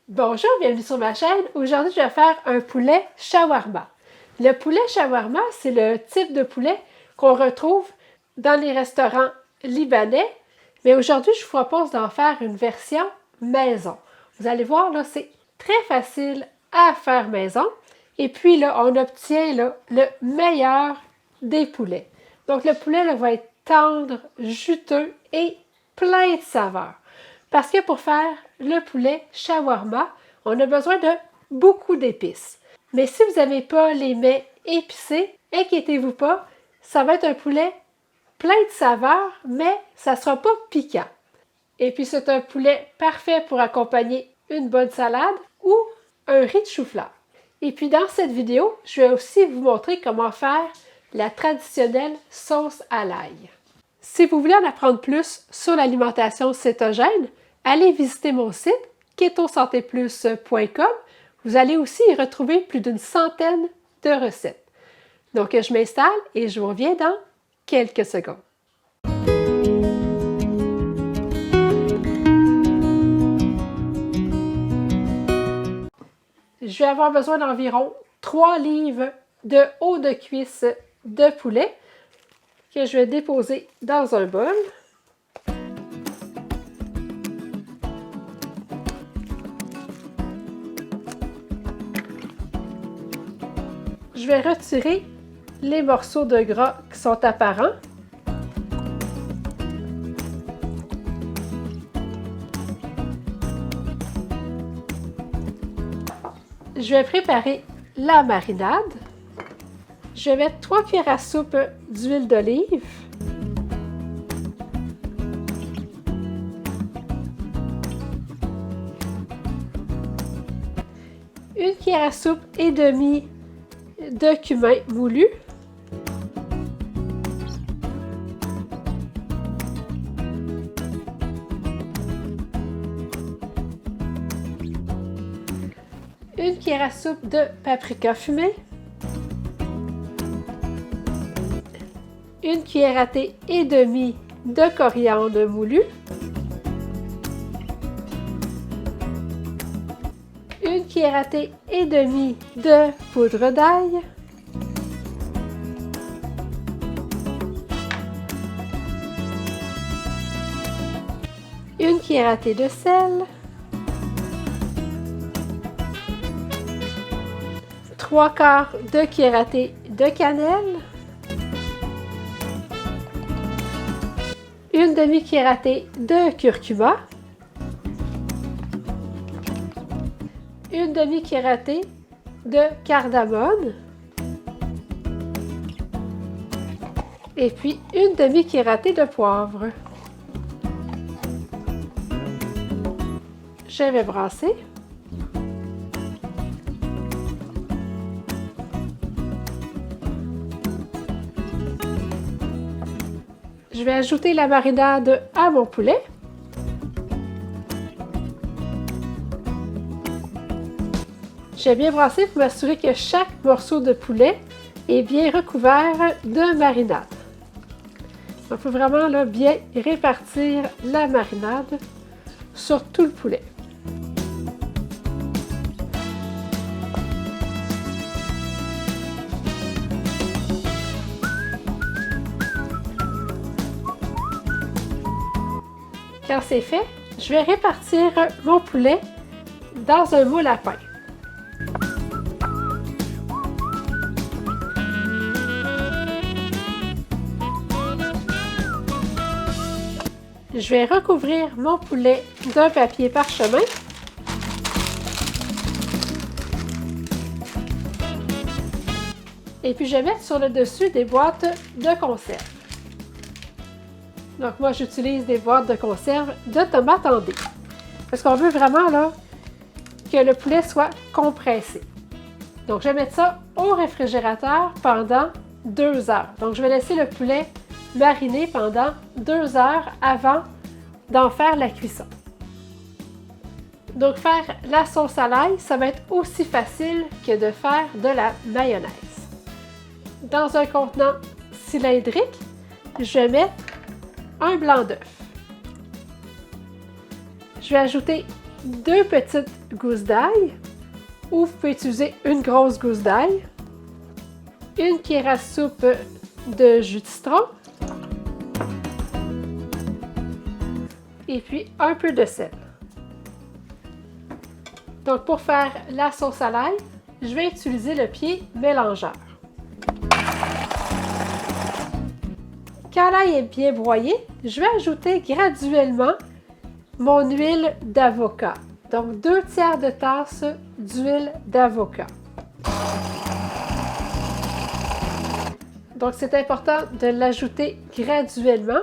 Bonjour, bienvenue sur ma chaîne. Aujourd'hui, je vais faire un poulet shawarma. Le poulet shawarma, c'est le type de poulet qu'on retrouve dans les restaurants libanais. Mais aujourd'hui, je vous propose d'en faire une version maison. Vous allez voir, là, c'est très facile à faire maison. Et puis, là, on obtient là, le meilleur des poulets. Donc, le poulet là, va être tendre, juteux et plein de saveurs. Parce que pour faire le poulet shawarma, on a besoin de beaucoup d'épices. Mais si vous n'avez pas les mets épicés, inquiétez-vous pas, ça va être un poulet plein de saveurs, mais ça ne sera pas piquant. Et puis c'est un poulet parfait pour accompagner une bonne salade ou un riz de chou-fleur. Et puis dans cette vidéo, je vais aussi vous montrer comment faire la traditionnelle sauce à l'ail. Si vous voulez en apprendre plus sur l'alimentation cétogène, allez visiter mon site ketosantéplus.com. Vous allez aussi y retrouver plus d'une centaine de recettes. Donc, je m'installe et je vous reviens dans quelques secondes. Je vais avoir besoin d'environ 3 livres de haut de cuisse de poulet que je vais déposer dans un bol. Je vais retirer les morceaux de gras qui sont apparents. Je vais préparer la marinade. Je vais mettre 3 cuillères à soupe d'huile d'olive. Une cuillère à soupe et demie de cumin moulu. Une cuillère à soupe de paprika fumé. Une cuillère à thé et demie de coriandre moulu. Une cuillère à thé et demie de poudre d'ail. Une cuillère à thé de sel. 3/4 de cuillère à thé de cannelle. Une demi-cuillère à thé de curcuma. Une demi-cuillère à thé de cardamome. Et puis une demi-cuillère à thé de poivre. Je vais brasser. Je vais ajouter la marinade à mon poulet. Je vais bien brasser pour m'assurer que chaque morceau de poulet est bien recouvert de marinade. Il faut vraiment là, bien répartir la marinade sur tout le poulet. Quand c'est fait, je vais répartir mon poulet dans un moule à pain. Je vais recouvrir mon poulet d'un papier parchemin. Et puis je vais mettre sur le dessus des boîtes de conserve. Donc moi j'utilise des boîtes de conserve de tomates en dés. Parce qu'on veut vraiment là que le poulet soit compressé. Donc je vais mettre ça au réfrigérateur pendant 2 heures. Donc je vais laisser le poulet mariner pendant 2 heures avant d'en faire la cuisson. Donc faire la sauce à l'ail, ça va être aussi facile que de faire de la mayonnaise. Dans un contenant cylindrique, je vais mettre un blanc d'œuf. Je vais ajouter 2 petites gousses d'ail, ou vous pouvez utiliser une grosse gousse d'ail, une cuillère à soupe de jus de citron, et puis un peu de sel. Donc pour faire la sauce à l'ail, je vais utiliser le pied mélangeur. Quand l'ail est bien broyé, je vais ajouter graduellement mon huile d'avocat. Donc 2/3 de tasse d'huile d'avocat. Donc c'est important de l'ajouter graduellement.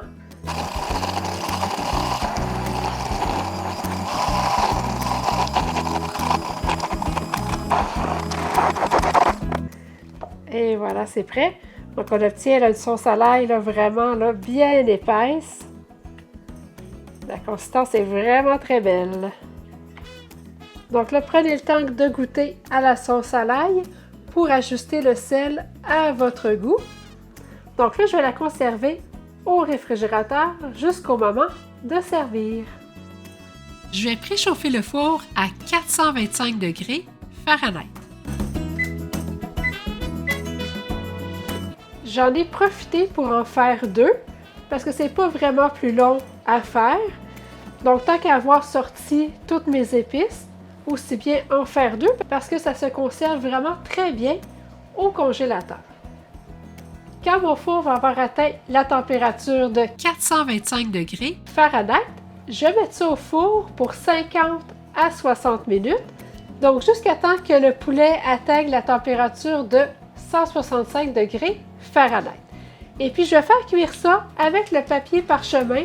Et voilà, c'est prêt. Donc on obtient là, une sauce à l'ail vraiment là, bien épaisse. La consistance est vraiment très belle. Donc là, prenez le temps de goûter à la sauce à l'ail pour ajuster le sel à votre goût. Donc là, je vais la conserver au réfrigérateur jusqu'au moment de servir. Je vais préchauffer le four à 425 degrés Fahrenheit. J'en ai profité pour en faire 2 parce que c'est pas vraiment plus long à faire. Donc tant qu'à avoir sorti toutes mes épices, aussi bien en faire 2 parce que ça se conserve vraiment très bien au congélateur. Quand mon four va avoir atteint la température de 425 degrés Fahrenheit, je mets ça au four pour 50 à 60 minutes. Donc jusqu'à temps que le poulet atteigne la température de 165 degrés Fahrenheit. Et puis je vais faire cuire ça avec le papier parchemin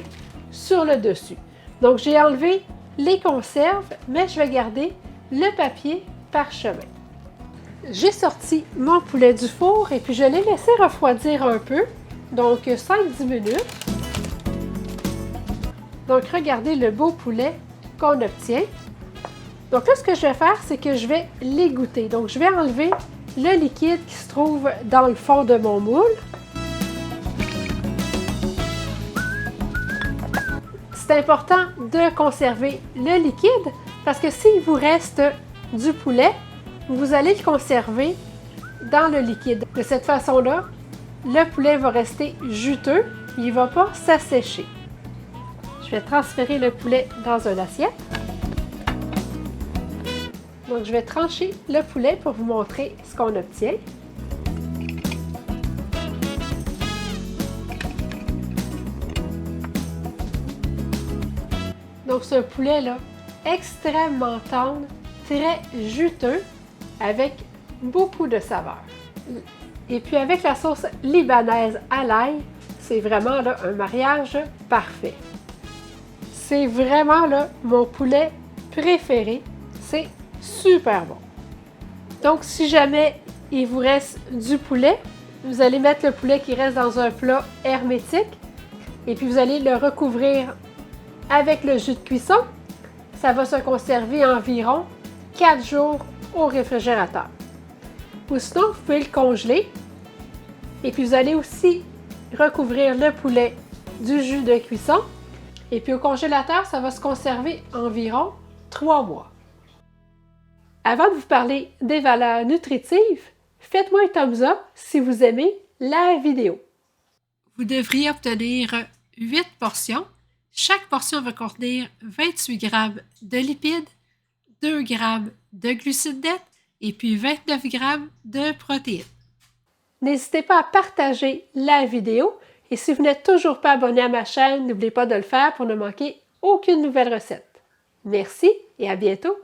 sur le dessus. Donc j'ai enlevé les conserves, mais je vais garder le papier parchemin. J'ai sorti mon poulet du four et puis je l'ai laissé refroidir un peu, donc 5-10 minutes. Donc regardez le beau poulet qu'on obtient. Donc là, ce que je vais faire, c'est que je vais l'égoutter. Donc je vais enlever le liquide qui se trouve dans le fond de mon moule. C'est important de conserver le liquide parce que s'il vous reste du poulet, vous allez le conserver dans le liquide. De cette façon-là, le poulet va rester juteux, il ne va pas s'assécher. Je vais transférer le poulet dans une assiette. Donc, je vais trancher le poulet pour vous montrer ce qu'on obtient. Donc, c'est un poulet là, extrêmement tendre, très juteux, avec beaucoup de saveur. Et puis avec la sauce libanaise à l'ail, c'est vraiment là, un mariage parfait. C'est vraiment là, mon poulet préféré. C'est super bon. Donc, si jamais il vous reste du poulet, vous allez mettre le poulet qui reste dans un plat hermétique et puis vous allez le recouvrir avec le jus de cuisson. Ça va se conserver environ 4 jours au réfrigérateur. Ou sinon, vous pouvez le congeler. Et puis, vous allez aussi recouvrir le poulet du jus de cuisson. Et puis, au congélateur, ça va se conserver environ 3 mois. Avant de vous parler des valeurs nutritives, faites-moi un thumbs up si vous aimez la vidéo. Vous devriez obtenir 8 portions. Chaque portion va contenir 28 g de lipides, 2 g de glucides nets et puis 29 g de protéines. N'hésitez pas à partager la vidéo et si vous n'êtes toujours pas abonné à ma chaîne, n'oubliez pas de le faire pour ne manquer aucune nouvelle recette. Merci et à bientôt!